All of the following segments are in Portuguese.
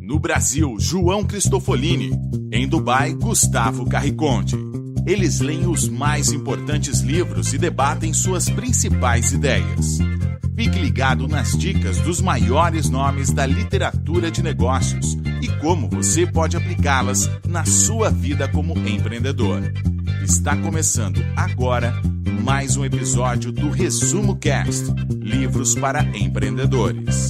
No Brasil, João Cristofolini. Em Dubai, Gustavo Carriconde. Eles leem os mais importantes livros e debatem suas principais ideias. Fique ligado nas dicas dos maiores nomes da literatura de negócios e como você pode aplicá-las na sua vida como empreendedor. Está começando agora mais um episódio do Resumo Cast, livros para empreendedores.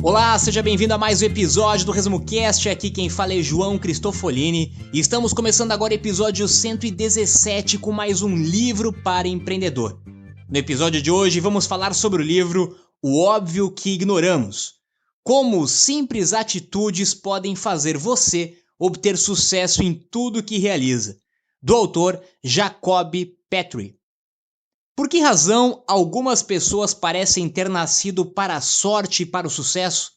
Olá, seja bem-vindo a mais um episódio do Resumo Cast. Aqui quem fala é João Cristofolini e estamos começando agora o episódio 117 com mais um livro para empreendedor. No episódio de hoje vamos falar sobre o livro O Óbvio que Ignoramos. Como simples atitudes podem fazer você obter sucesso em tudo que realiza. Do autor Jacob Petrie. Por que razão algumas pessoas parecem ter nascido para a sorte e para o sucesso?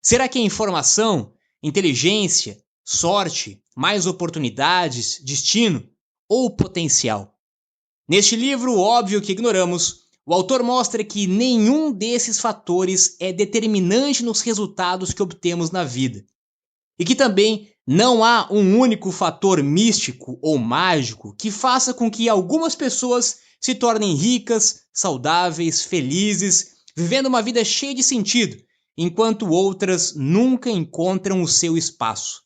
Será que é informação, inteligência, sorte, mais oportunidades, destino ou potencial? Neste livro, Óbvio que Ignoramos, o autor mostra que nenhum desses fatores é determinante nos resultados que obtemos na vida. E que também não há um único fator místico ou mágico que faça com que algumas pessoas se tornem ricas, saudáveis, felizes, vivendo uma vida cheia de sentido, enquanto outras nunca encontram o seu espaço.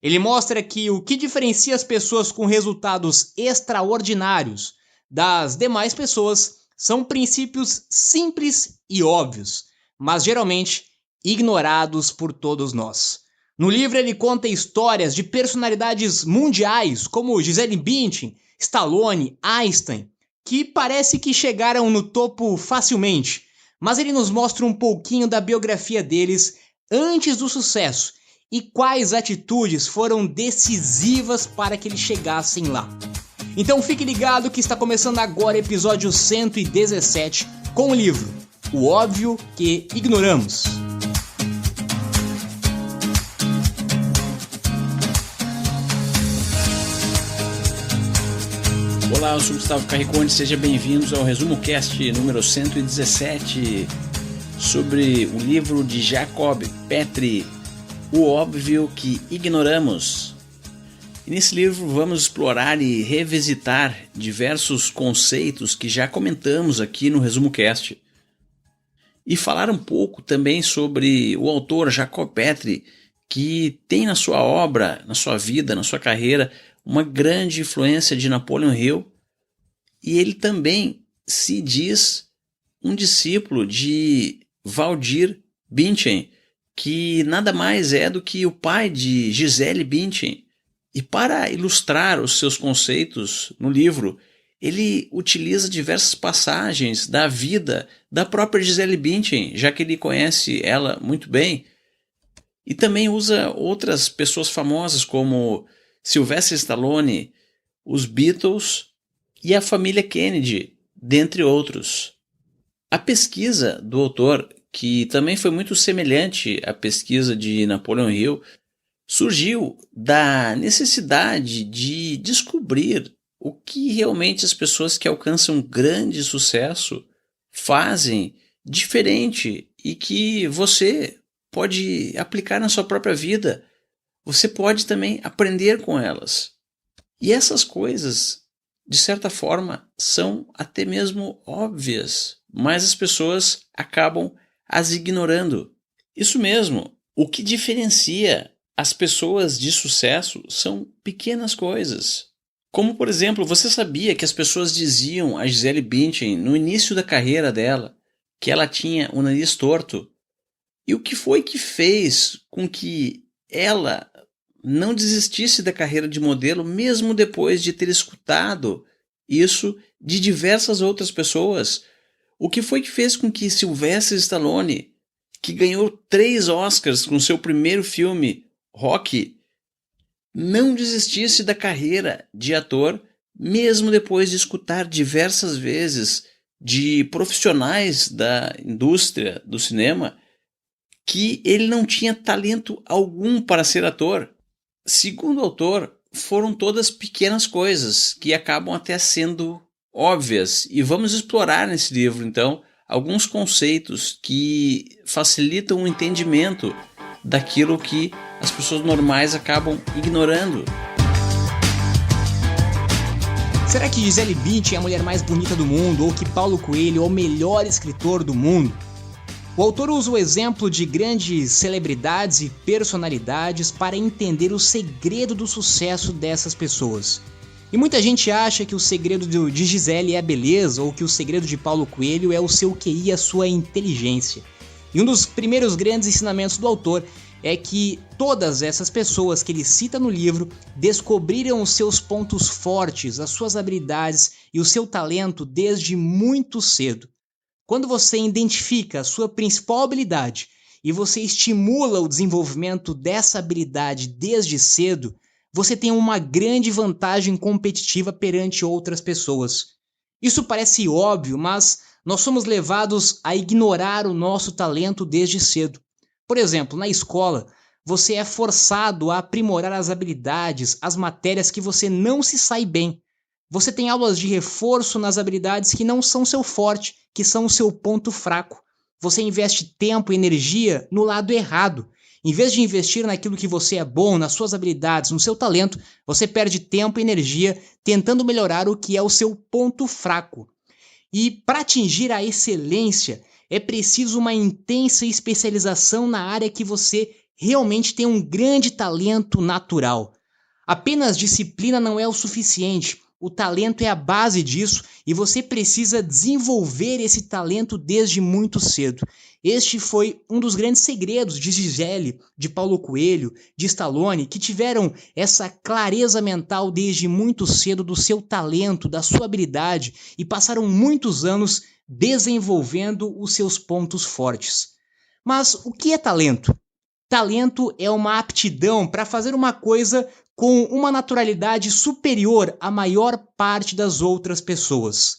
Ele mostra que o que diferencia as pessoas com resultados extraordinários das demais pessoas são princípios simples e óbvios, mas geralmente ignorados por todos nós. No livro ele conta histórias de personalidades mundiais como Gisele Bündchen, Stallone, Einstein, que parece que chegaram no topo facilmente, mas ele nos mostra um pouquinho da biografia deles antes do sucesso e quais atitudes foram decisivas para que eles chegassem lá. Então fique ligado que está começando agora o episódio 117 com o livro O Óbvio que Ignoramos. Olá, eu sou Gustavo Carriconde, sejam bem-vindos ao Resumo Cast número 117 sobre o livro de Jacob Petrie, O Óbvio que Ignoramos. E nesse livro vamos explorar e revisitar diversos conceitos que já comentamos aqui no Resumo Cast. E falar um pouco também sobre o autor Jacob Petrie, que tem na sua obra, na sua vida, na sua carreira, uma grande influência de Napoleon Hill, e ele também se diz um discípulo de Valdir Bündchen, que nada mais é do que o pai de Gisele Bündchen. E para ilustrar os seus conceitos no livro, ele utiliza diversas passagens da vida da própria Gisele Bündchen, já que ele conhece ela muito bem, e também usa outras pessoas famosas como Sylvester Stallone, os Beatles e a família Kennedy, dentre outros. A pesquisa do autor, que também foi muito semelhante à pesquisa de Napoleon Hill, surgiu da necessidade de descobrir o que realmente as pessoas que alcançam grande sucesso fazem diferente e que você pode aplicar na sua própria vida. Você pode também aprender com elas. E essas coisas, de certa forma, são até mesmo óbvias, mas as pessoas acabam as ignorando. Isso mesmo, o que diferencia as pessoas de sucesso são pequenas coisas. Como, por exemplo, você sabia que as pessoas diziam a Gisele Bündchen, no início da carreira dela, que ela tinha o nariz torto? E o que foi que fez com que ela não desistisse da carreira de modelo, mesmo depois de ter escutado isso de diversas outras pessoas? O que foi que fez com que Sylvester Stallone, que ganhou 3 Oscars com seu primeiro filme, Rocky, não desistisse da carreira de ator, mesmo depois de escutar diversas vezes de profissionais da indústria do cinema que ele não tinha talento algum para ser ator? Segundo o autor, foram todas pequenas coisas que acabam até sendo óbvias, e vamos explorar nesse livro, então, alguns conceitos que facilitam o entendimento daquilo que as pessoas normais acabam ignorando. Será que Gisele Bündchen é a mulher mais bonita do mundo ou que Paulo Coelho é o melhor escritor do mundo? O autor usa o exemplo de grandes celebridades e personalidades para entender o segredo do sucesso dessas pessoas. E muita gente acha que o segredo de Gisele é a beleza ou que o segredo de Paulo Coelho é o seu QI e a sua inteligência. E um dos primeiros grandes ensinamentos do autor é que todas essas pessoas que ele cita no livro descobriram os seus pontos fortes, as suas habilidades e o seu talento desde muito cedo. Quando você identifica a sua principal habilidade e você estimula o desenvolvimento dessa habilidade desde cedo, você tem uma grande vantagem competitiva perante outras pessoas. Isso parece óbvio, mas nós somos levados a ignorar o nosso talento desde cedo. Por exemplo, na escola, você é forçado a aprimorar as habilidades, as matérias que você não se sai bem. Você tem aulas de reforço nas habilidades que não são seu forte, que são o seu ponto fraco. Você investe tempo e energia no lado errado. Em vez de investir naquilo que você é bom, nas suas habilidades, no seu talento, você perde tempo e energia tentando melhorar o que é o seu ponto fraco. E para atingir a excelência, é preciso uma intensa especialização na área que você realmente tem um grande talento natural. Apenas disciplina não é o suficiente. O talento é a base disso e você precisa desenvolver esse talento desde muito cedo. Este foi um dos grandes segredos de Gisele, de Paulo Coelho, de Stallone, que tiveram essa clareza mental desde muito cedo do seu talento, da sua habilidade e passaram muitos anos desenvolvendo os seus pontos fortes. Mas o que é talento? Talento é uma aptidão para fazer uma coisa com uma naturalidade superior à maior parte das outras pessoas.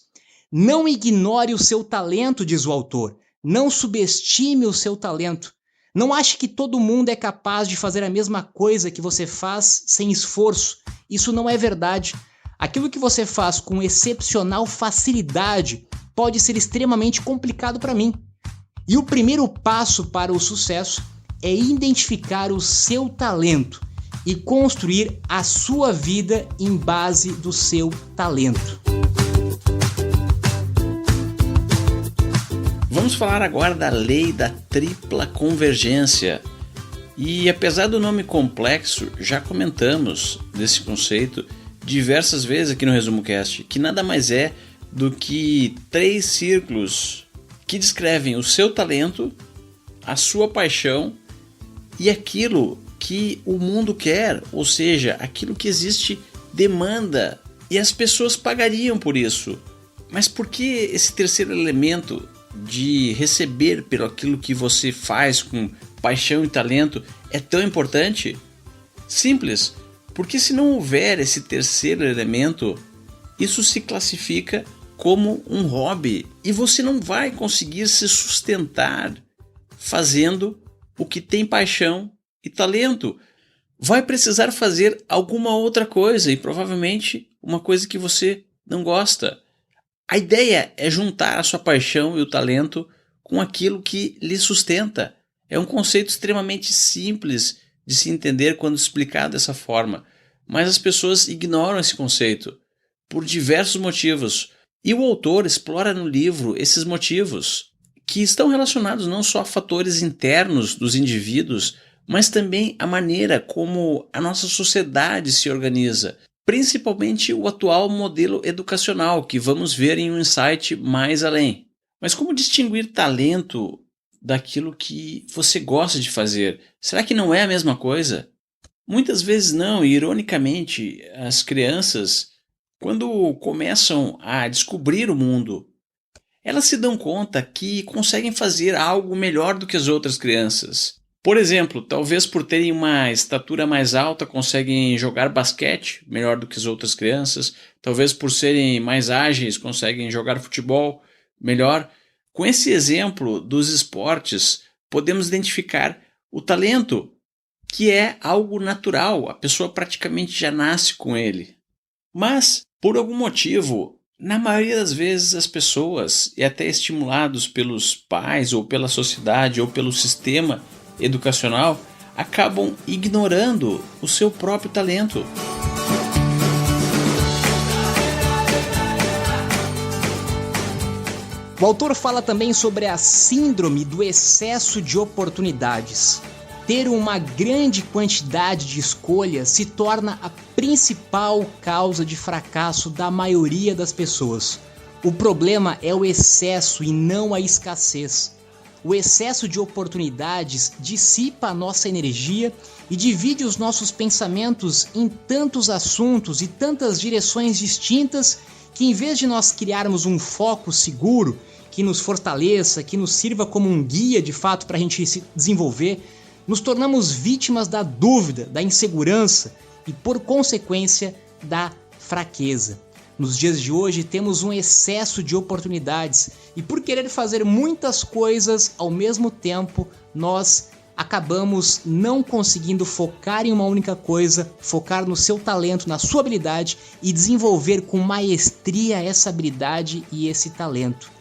Não ignore o seu talento, diz o autor. Não subestime o seu talento. Não ache que todo mundo é capaz de fazer a mesma coisa que você faz sem esforço. Isso não é verdade. Aquilo que você faz com excepcional facilidade pode ser extremamente complicado para mim. E o primeiro passo para o sucesso é identificar o seu talento e construir a sua vida em base do seu talento. Vamos falar agora da lei da tripla convergência. E apesar do nome complexo, já comentamos desse conceito diversas vezes aqui no Resumo Cast, que nada mais é do que 3 círculos que descrevem o seu talento, a sua paixão e aquilo que o mundo quer, ou seja, aquilo que existe demanda e as pessoas pagariam por isso. Mas por que esse terceiro elemento de receber pelo aquilo que você faz com paixão e talento é tão importante? Simples, porque se não houver esse terceiro elemento, isso se classifica como um hobby e você não vai conseguir se sustentar fazendo o que tem paixão e talento. Vai precisar fazer alguma outra coisa e provavelmente uma coisa que você não gosta. A ideia é juntar a sua paixão e o talento com aquilo que lhe sustenta. É um conceito extremamente simples de se entender quando explicado dessa forma, mas as pessoas ignoram esse conceito por diversos motivos. E o autor explora no livro esses motivos, que estão relacionados não só a fatores internos dos indivíduos, mas também a maneira como a nossa sociedade se organiza, principalmente o atual modelo educacional, que vamos ver em um insight mais além. Mas como distinguir talento daquilo que você gosta de fazer? Será que não é a mesma coisa? Muitas vezes não, e ironicamente, as crianças, quando começam a descobrir o mundo, elas se dão conta que conseguem fazer algo melhor do que as outras crianças. Por exemplo, talvez por terem uma estatura mais alta conseguem jogar basquete melhor do que as outras crianças, talvez por serem mais ágeis conseguem jogar futebol melhor. Com esse exemplo dos esportes, podemos identificar o talento, que é algo natural, a pessoa praticamente já nasce com ele. Mas, por algum motivo, Na maioria das vezes as pessoas, e até estimulados pelos pais ou pela sociedade ou pelo sistema educacional, acabam ignorando o seu próprio talento. O autor fala também sobre a síndrome do excesso de oportunidades. Ter uma grande quantidade de escolhas se torna a principal causa de fracasso da maioria das pessoas. O problema é o excesso e não a escassez. O excesso de oportunidades dissipa a nossa energia e divide os nossos pensamentos em tantos assuntos e tantas direções distintas que, em vez de nós criarmos um foco seguro que nos fortaleça, que nos sirva como um guia de fato para a gente se desenvolver, nos tornamos vítimas da dúvida, da insegurança e, por consequência, da fraqueza. Nos dias de hoje temos um excesso de oportunidades e, por querer fazer muitas coisas ao mesmo tempo, nós acabamos não conseguindo focar em uma única coisa, focar no seu talento, na sua habilidade e desenvolver com maestria essa habilidade e esse talento.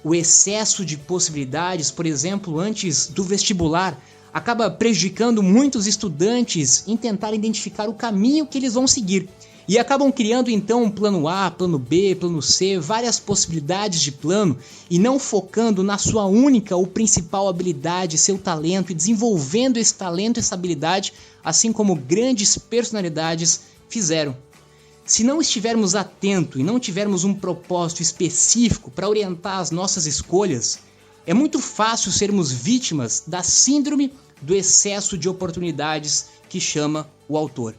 O excesso de possibilidades, por exemplo, antes do vestibular, acaba prejudicando muitos estudantes em tentar identificar o caminho que eles vão seguir. E acabam criando então um plano A, plano B, plano C, várias possibilidades de plano e não focando na sua única ou principal habilidade, seu talento, e desenvolvendo esse talento, essa habilidade, assim como grandes personalidades fizeram. Se não estivermos atentos e não tivermos um propósito específico para orientar as nossas escolhas, é muito fácil sermos vítimas da síndrome do excesso de oportunidades que chama o autor.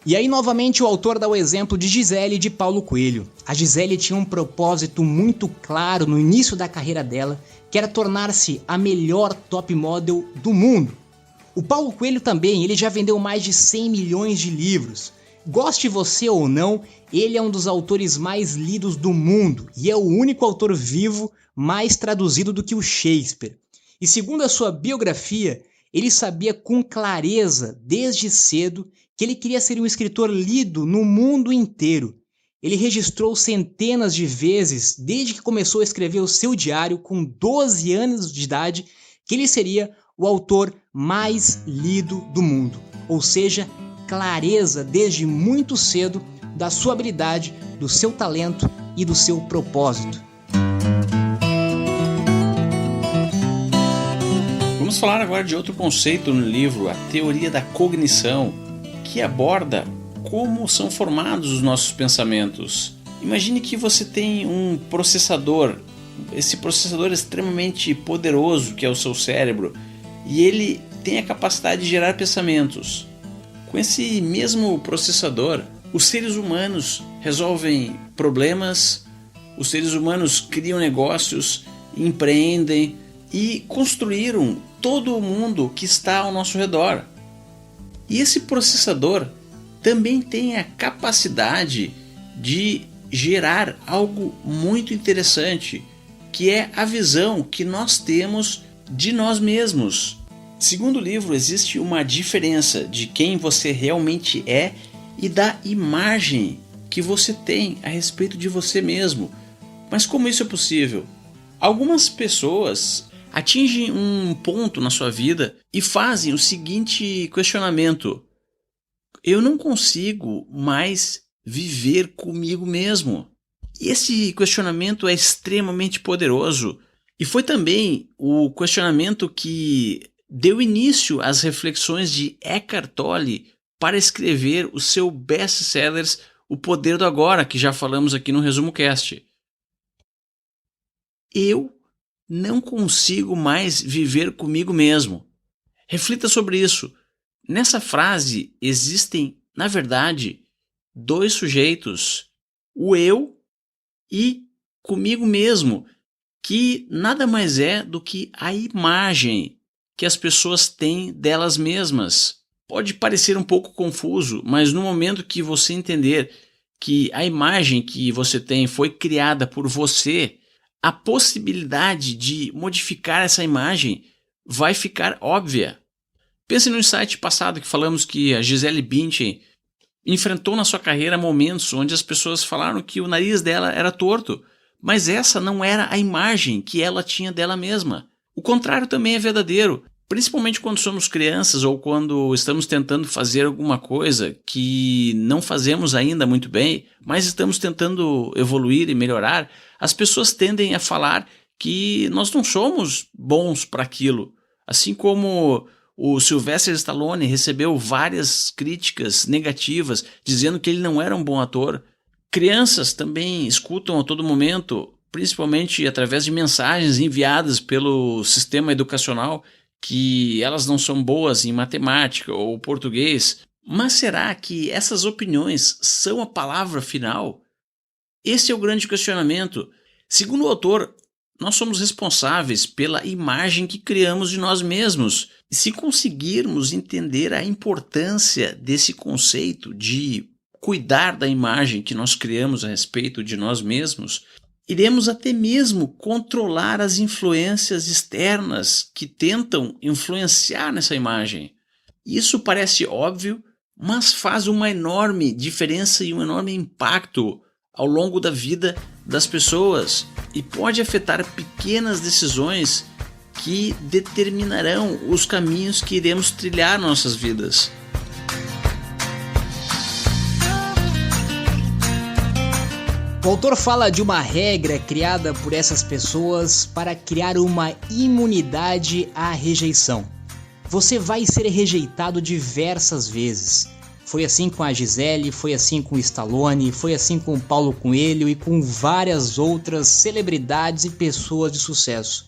E aí novamente o autor dá o exemplo de Gisele e de Paulo Coelho. A Gisele tinha um propósito muito claro no início da carreira dela, que era tornar-se a melhor top model do mundo. O Paulo Coelho também, ele já vendeu mais de 100 milhões de livros. Goste você ou não, ele é um dos autores mais lidos do mundo e é o único autor vivo mais traduzido do que o Shakespeare. E segundo a sua biografia, ele sabia com clareza, desde cedo, que ele queria ser um escritor lido no mundo inteiro. Ele registrou centenas de vezes, desde que começou a escrever o seu diário com 12 anos de idade, que ele seria o autor mais lido do mundo. Ou seja, clareza desde muito cedo da sua habilidade, do seu talento e do seu propósito. Vamos falar agora de outro conceito no livro, a teoria da cognição, que aborda como são formados os nossos pensamentos. Imagine que você tem um processador, esse processador extremamente poderoso que é o seu cérebro, e ele tem a capacidade de gerar pensamentos. Com esse mesmo processador, os seres humanos resolvem problemas, os seres humanos criam negócios, empreendem e construíram todo o mundo que está ao nosso redor. E esse processador também tem a capacidade de gerar algo muito interessante, que é a visão que nós temos de nós mesmos. Segundo o livro, existe uma diferença de quem você realmente é e da imagem que você tem a respeito de você mesmo. Mas como isso é possível? Algumas pessoas atingem um ponto na sua vida e fazem o seguinte questionamento: eu não consigo mais viver comigo mesmo. E esse questionamento é extremamente poderoso e foi também o questionamento que deu início às reflexões de Eckhart Tolle para escrever o seu best-seller O Poder do Agora, que já falamos aqui no Resumo Cast. Eu não consigo mais viver comigo mesmo. Reflita sobre isso. Nessa frase existem, na verdade, dois sujeitos, o eu e comigo mesmo, que nada mais é do que a imagem que as pessoas têm delas mesmas. Pode parecer um pouco confuso, mas no momento que você entender que a imagem que você tem foi criada por você, a possibilidade de modificar essa imagem vai ficar óbvia. Pense no insight passado que falamos que a Gisele Bündchen enfrentou na sua carreira momentos onde as pessoas falaram que o nariz dela era torto, mas essa não era a imagem que ela tinha dela mesma. O contrário também é verdadeiro, principalmente quando somos crianças ou quando estamos tentando fazer alguma coisa que não fazemos ainda muito bem, mas estamos tentando evoluir e melhorar. As pessoas tendem a falar que nós não somos bons para aquilo, assim como o Sylvester Stallone recebeu várias críticas negativas, dizendo que ele não era um bom ator. Crianças também escutam a todo momento, principalmente através de mensagens enviadas pelo sistema educacional, que elas não são boas em matemática ou português. Mas será que essas opiniões são a palavra final? Esse é o grande questionamento. Segundo o autor, nós somos responsáveis pela imagem que criamos de nós mesmos. E se conseguirmos entender a importância desse conceito de cuidar da imagem que nós criamos a respeito de nós mesmos, iremos até mesmo controlar as influências externas que tentam influenciar nessa imagem. Isso parece óbvio, mas faz uma enorme diferença e um enorme impacto ao longo da vida das pessoas e pode afetar pequenas decisões que determinarão os caminhos que iremos trilhar nossas vidas. O autor fala de uma regra criada por essas pessoas para criar uma imunidade à rejeição. Você vai ser rejeitado diversas vezes. Foi assim com a Gisele, foi assim com o Stallone, foi assim com o Paulo Coelho e com várias outras celebridades e pessoas de sucesso.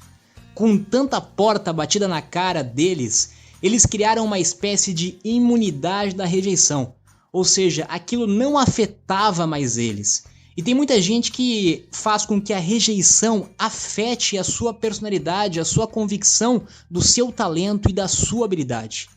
Com tanta porta batida na cara deles, eles criaram uma espécie de imunidade da rejeição, ou seja, aquilo não afetava mais eles. E tem muita gente que faz com que a rejeição afete a sua personalidade, a sua convicção do seu talento e da sua habilidade.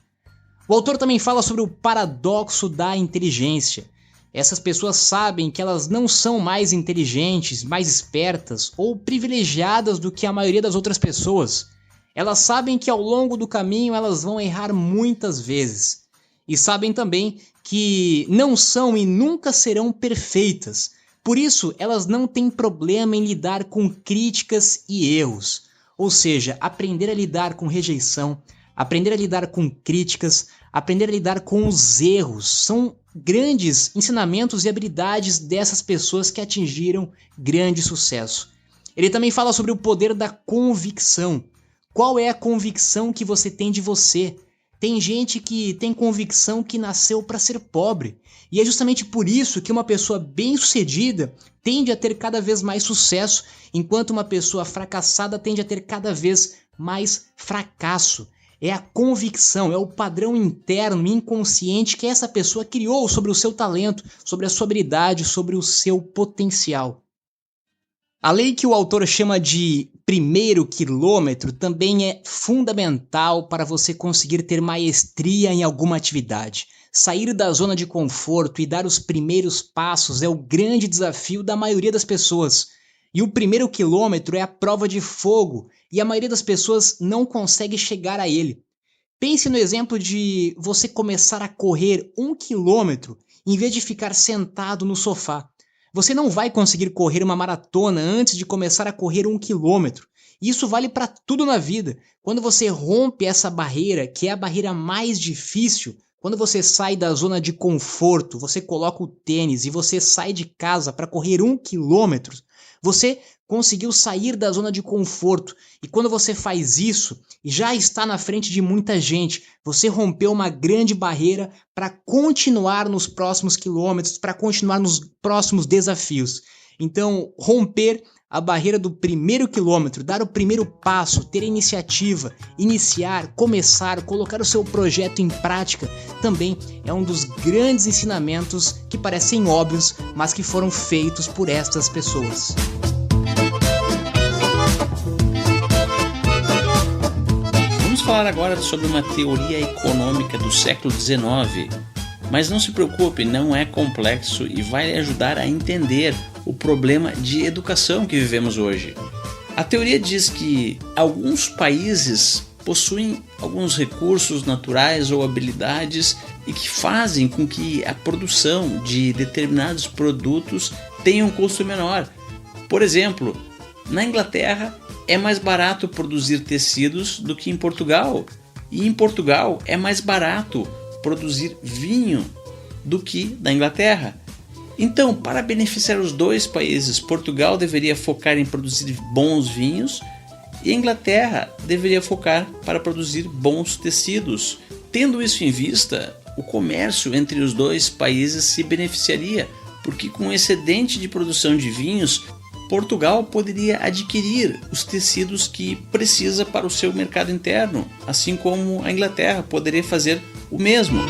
O autor também fala sobre o paradoxo da inteligência. Essas pessoas sabem que elas não são mais inteligentes, mais espertas ou privilegiadas do que a maioria das outras pessoas. Elas sabem que ao longo do caminho elas vão errar muitas vezes. E sabem também que não são e nunca serão perfeitas. Por isso, elas não têm problema em lidar com críticas e erros. Ou seja, aprender a lidar com rejeição, aprender a lidar com críticas, aprender a lidar com os erros. São grandes ensinamentos e habilidades dessas pessoas que atingiram grande sucesso. Ele também fala sobre o poder da convicção. Qual é a convicção que você tem de você? Tem gente que tem convicção que nasceu para ser pobre. E é justamente por isso que uma pessoa bem-sucedida tende a ter cada vez mais sucesso, enquanto uma pessoa fracassada tende a ter cada vez mais fracasso. É a convicção, é o padrão interno, inconsciente que essa pessoa criou sobre o seu talento, sobre a sua habilidade, sobre o seu potencial. A lei que o autor chama de primeiro quilômetro também é fundamental para você conseguir ter maestria em alguma atividade. Sair da zona de conforto e dar os primeiros passos é o grande desafio da maioria das pessoas. E o primeiro quilômetro é a prova de fogo e a maioria das pessoas não consegue chegar a ele. Pense no exemplo de você começar a correr 1 quilômetro em vez de ficar sentado no sofá. Você não vai conseguir correr uma maratona antes de começar a correr 1 quilômetro. Isso vale para tudo na vida. Quando você rompe essa barreira, que é a barreira mais difícil, quando você sai da zona de conforto, você coloca o tênis e você sai de casa para correr 1 quilômetro, você conseguiu sair da zona de conforto. E quando você faz isso, e já está na frente de muita gente, você rompeu uma grande barreira para continuar nos próximos quilômetros, para continuar nos próximos desafios. Então, romper a barreira do primeiro quilômetro, dar o primeiro passo, ter a iniciativa, iniciar, começar, colocar o seu projeto em prática, também é um dos grandes ensinamentos que parecem óbvios, mas que foram feitos por estas pessoas. Vamos falar agora sobre uma teoria econômica do século XIX, mas não se preocupe, não é complexo e vai lhe ajudar a entender o problema de educação que vivemos hoje. A teoria diz que alguns países possuem alguns recursos naturais ou habilidades e que fazem com que a produção de determinados produtos tenha um custo menor. Por exemplo, na Inglaterra é mais barato produzir tecidos do que em Portugal, e em Portugal é mais barato produzir vinho do que na Inglaterra. Então, para beneficiar os dois países, Portugal deveria focar em produzir bons vinhos e a Inglaterra deveria focar para produzir bons tecidos. Tendo isso em vista, o comércio entre os dois países se beneficiaria, porque com o excedente de produção de vinhos, Portugal poderia adquirir os tecidos que precisa para o seu mercado interno, assim como a Inglaterra poderia fazer o mesmo.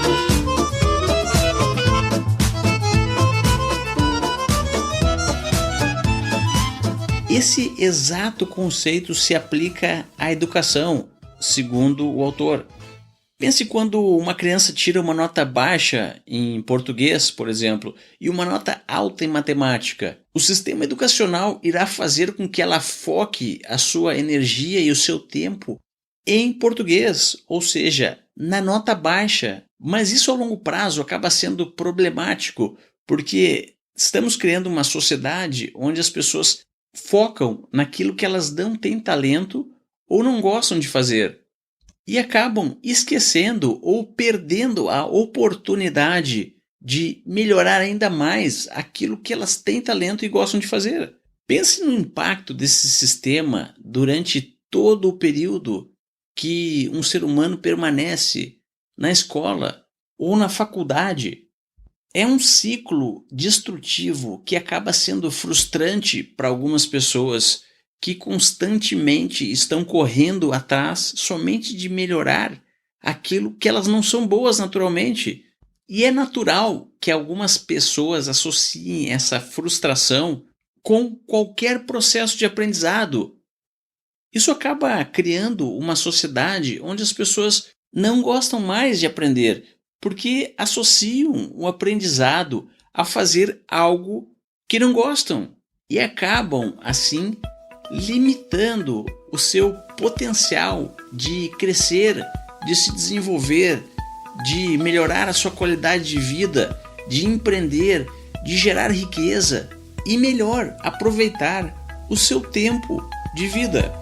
Esse exato conceito se aplica à educação, segundo o autor. Pense quando uma criança tira uma nota baixa em português, por exemplo, e uma nota alta em matemática. O sistema educacional irá fazer com que ela foque a sua energia e o seu tempo em português, ou seja, na nota baixa. Mas isso a longo prazo acaba sendo problemático, porque estamos criando uma sociedade onde as pessoas focam naquilo que elas não têm talento ou não gostam de fazer e acabam esquecendo ou perdendo a oportunidade de melhorar ainda mais aquilo que elas têm talento e gostam de fazer. Pense no impacto desse sistema durante todo o período que um ser humano permanece na escola ou na faculdade. É um ciclo destrutivo que acaba sendo frustrante para algumas pessoas que constantemente estão correndo atrás somente de melhorar aquilo que elas não são boas naturalmente. E é natural que algumas pessoas associem essa frustração com qualquer processo de aprendizado. Isso acaba criando uma sociedade onde as pessoas não gostam mais de aprender, porque associam o aprendizado a fazer algo que não gostam e acabam, assim, limitando o seu potencial de crescer, de se desenvolver, de melhorar a sua qualidade de vida, de empreender, de gerar riqueza e, melhor, aproveitar o seu tempo de vida.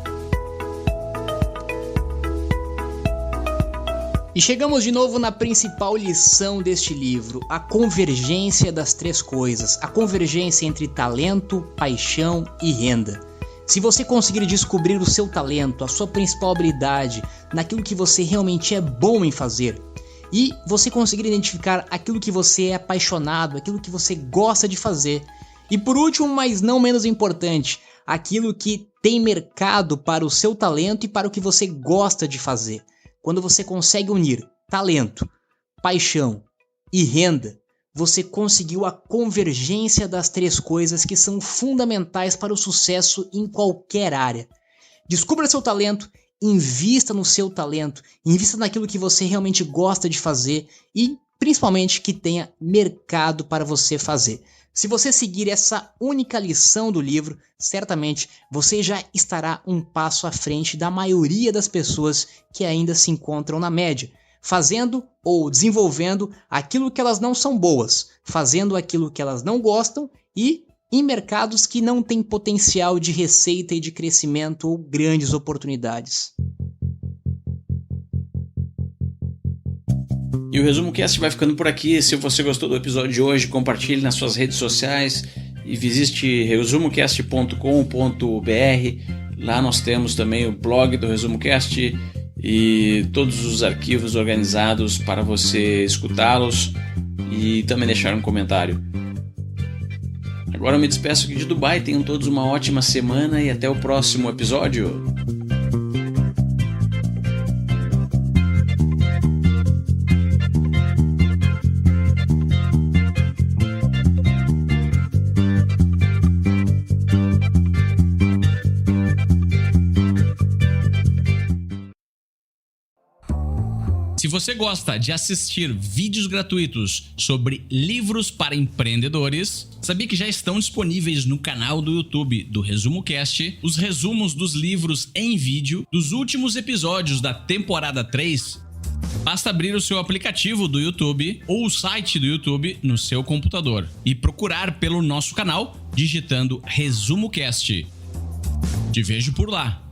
E chegamos de novo na principal lição deste livro, a convergência das três coisas, a convergência entre talento, paixão e renda. Se você conseguir descobrir o seu talento, a sua principal habilidade, naquilo que você realmente é bom em fazer, e você conseguir identificar aquilo que você é apaixonado, aquilo que você gosta de fazer, e por último, mas não menos importante, aquilo que tem mercado para o seu talento e para o que você gosta de fazer. Quando você consegue unir talento, paixão e renda, você conseguiu a convergência das três coisas que são fundamentais para o sucesso em qualquer área. Descubra seu talento, invista no seu talento, invista naquilo que você realmente gosta de fazer e, principalmente, que tenha mercado para você fazer. Se você seguir essa única lição do livro, certamente você já estará um passo à frente da maioria das pessoas que ainda se encontram na média, fazendo ou desenvolvendo aquilo que elas não são boas, fazendo aquilo que elas não gostam e em mercados que não têm potencial de receita e de crescimento ou grandes oportunidades. E o Resumo Cast vai ficando por aqui. Se você gostou do episódio de hoje, compartilhe nas suas redes sociais e visite resumocast.com.br. Lá nós temos também o blog do Resumo Cast e todos os arquivos organizados para você escutá-los e também deixar um comentário. Agora eu me despeço aqui de Dubai. Tenham todos uma ótima semana e até o próximo episódio. Se você gosta de assistir vídeos gratuitos sobre livros para empreendedores, sabia que já estão disponíveis no canal do YouTube do Resumo Cast os resumos dos livros em vídeo dos últimos episódios da temporada 3? Basta abrir o seu aplicativo do YouTube ou o site do YouTube no seu computador e procurar pelo nosso canal digitando Resumo Cast. Te vejo por lá.